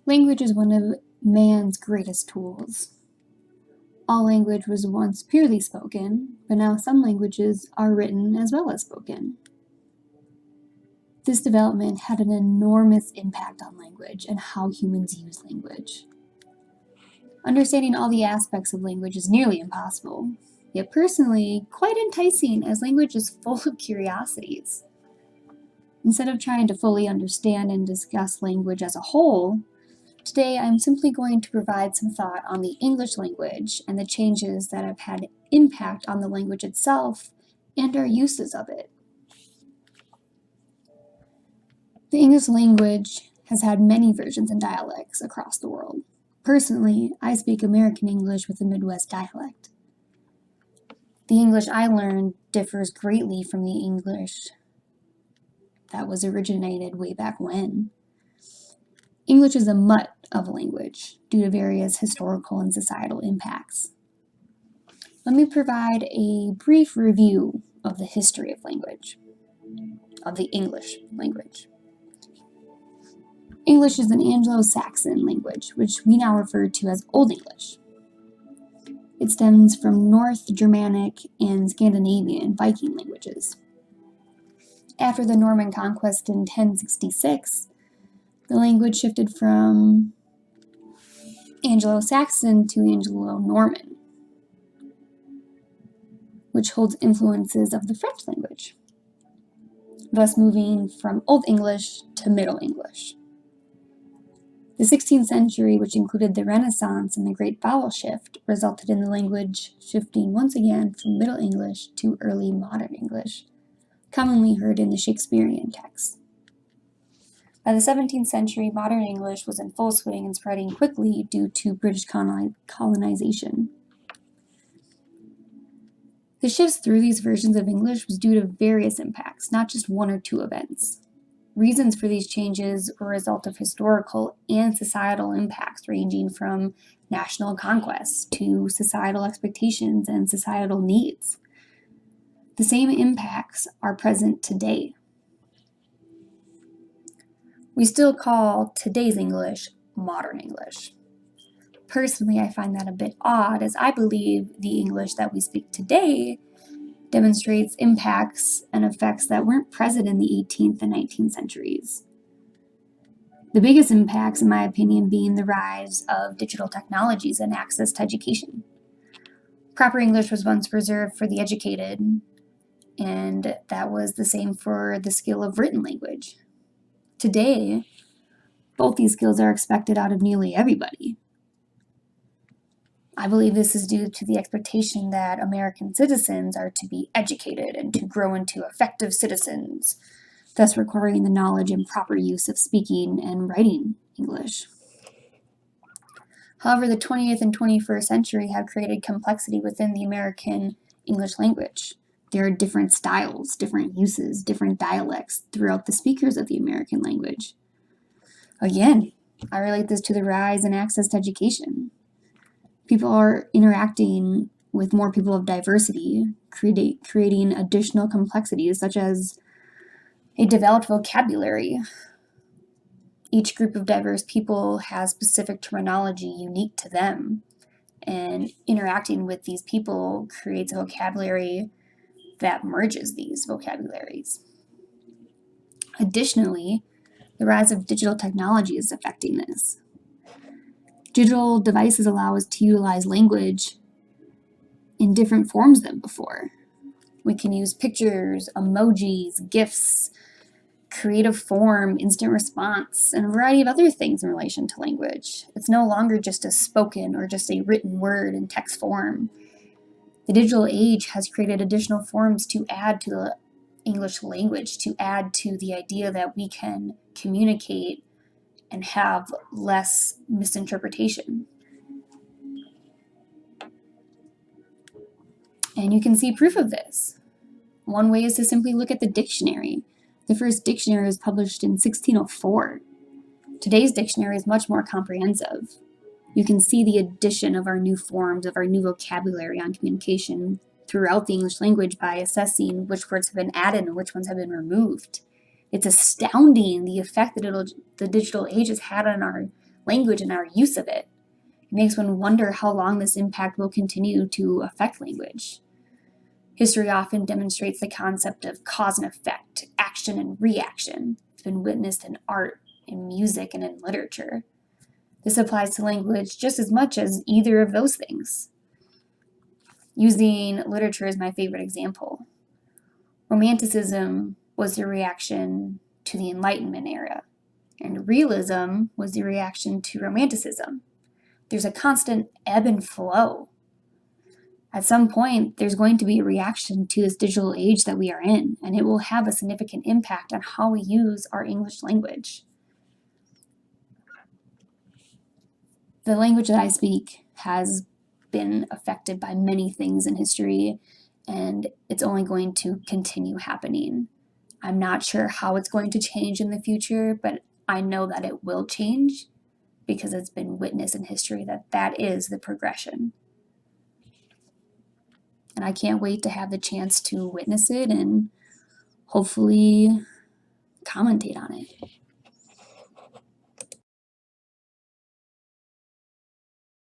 Language is one of man's greatest tools. All language was once purely spoken, but now some languages are written as well as spoken. This development had an enormous impact on language and how humans use language. Understanding all the aspects of language is nearly impossible, yet personally quite enticing as language is full of curiosities. Instead of trying to fully understand and discuss language as a whole, today I'm simply going to provide some thought on the English language and the changes that have had impact on the language itself and our uses of it. The English language has had many versions and dialects across the world. Personally, I speak American English with a Midwest dialect. The English I learned differs greatly from the English that was originated way back when. English is a mutt of a language due to various historical and societal impacts. Let me provide a brief review of the history of language, of the English language. English is an Anglo-Saxon language, which we now refer to as Old English. It stems from North Germanic and Scandinavian Viking languages. After the Norman conquest in 1066, the language shifted from Anglo-Saxon to Anglo-Norman, which holds influences of the French language, thus moving from Old English to Middle English. The 16th century, which included the Renaissance and the Great Vowel Shift, resulted in the language shifting once again from Middle English to Early Modern English, commonly heard in the Shakespearean texts. By the 17th century, modern English was in full swing and spreading quickly due to British colonization. The shifts through these versions of English was due to various impacts, not just one or two events. Reasons for these changes were a result of historical and societal impacts ranging from national conquests to societal expectations and societal needs. The same impacts are present today. We still call today's English modern English. Personally, I find that a bit odd, as I believe the English that we speak today demonstrates impacts and effects that weren't present in the 18th and 19th centuries. The biggest impacts, in my opinion, being the rise of digital technologies and access to education. Proper English was once reserved for the educated, and that was the same for the skill of written language. Today, both these skills are expected out of nearly everybody. I believe this is due to the expectation that American citizens are to be educated and to grow into effective citizens, thus requiring the knowledge and proper use of speaking and writing English. However, the 20th and 21st century have created complexity within the American English language. There are different styles, different uses, different dialects throughout the speakers of the American language. Again, I relate this to the rise in access to education. People are interacting with more people of diversity, creating additional complexities such as a developed vocabulary. Each group of diverse people has specific terminology unique to them, and interacting with these people creates a vocabulary that merges these vocabularies. Additionally, the rise of digital technology is affecting this. Digital devices allow us to utilize language in different forms than before. We can use pictures, emojis, GIFs, creative form, instant response, and a variety of other things in relation to language. It's no longer just a spoken or just a written word in text form. The digital age has created additional forms to add to the English language, to add to the idea that we can communicate and have less misinterpretation. And you can see proof of this. One way is to simply look at the dictionary. The first dictionary was published in 1604. Today's dictionary is much more comprehensive. You can see the addition of our new forms, of our new vocabulary on communication throughout the English language by assessing which words have been added and which ones have been removed. It's astounding the effect that the digital age has had on our language and our use of it. It makes one wonder how long this impact will continue to affect language. History often demonstrates the concept of cause and effect, action and reaction. It's been witnessed in art, in music, and in literature. This applies to language just as much as either of those things. Using literature as my favorite example. Romanticism was the reaction to the Enlightenment era, and realism was the reaction to Romanticism. There's a constant ebb and flow. At some point, there's going to be a reaction to this digital age that we are in, and it will have a significant impact on how we use our English language. The language that I speak has been affected by many things in history, and it's only going to continue happening. I'm not sure how it's going to change in the future, but I know that it will change because it's been witnessed in history that that is the progression. And I can't wait to have the chance to witness it and hopefully commentate on it.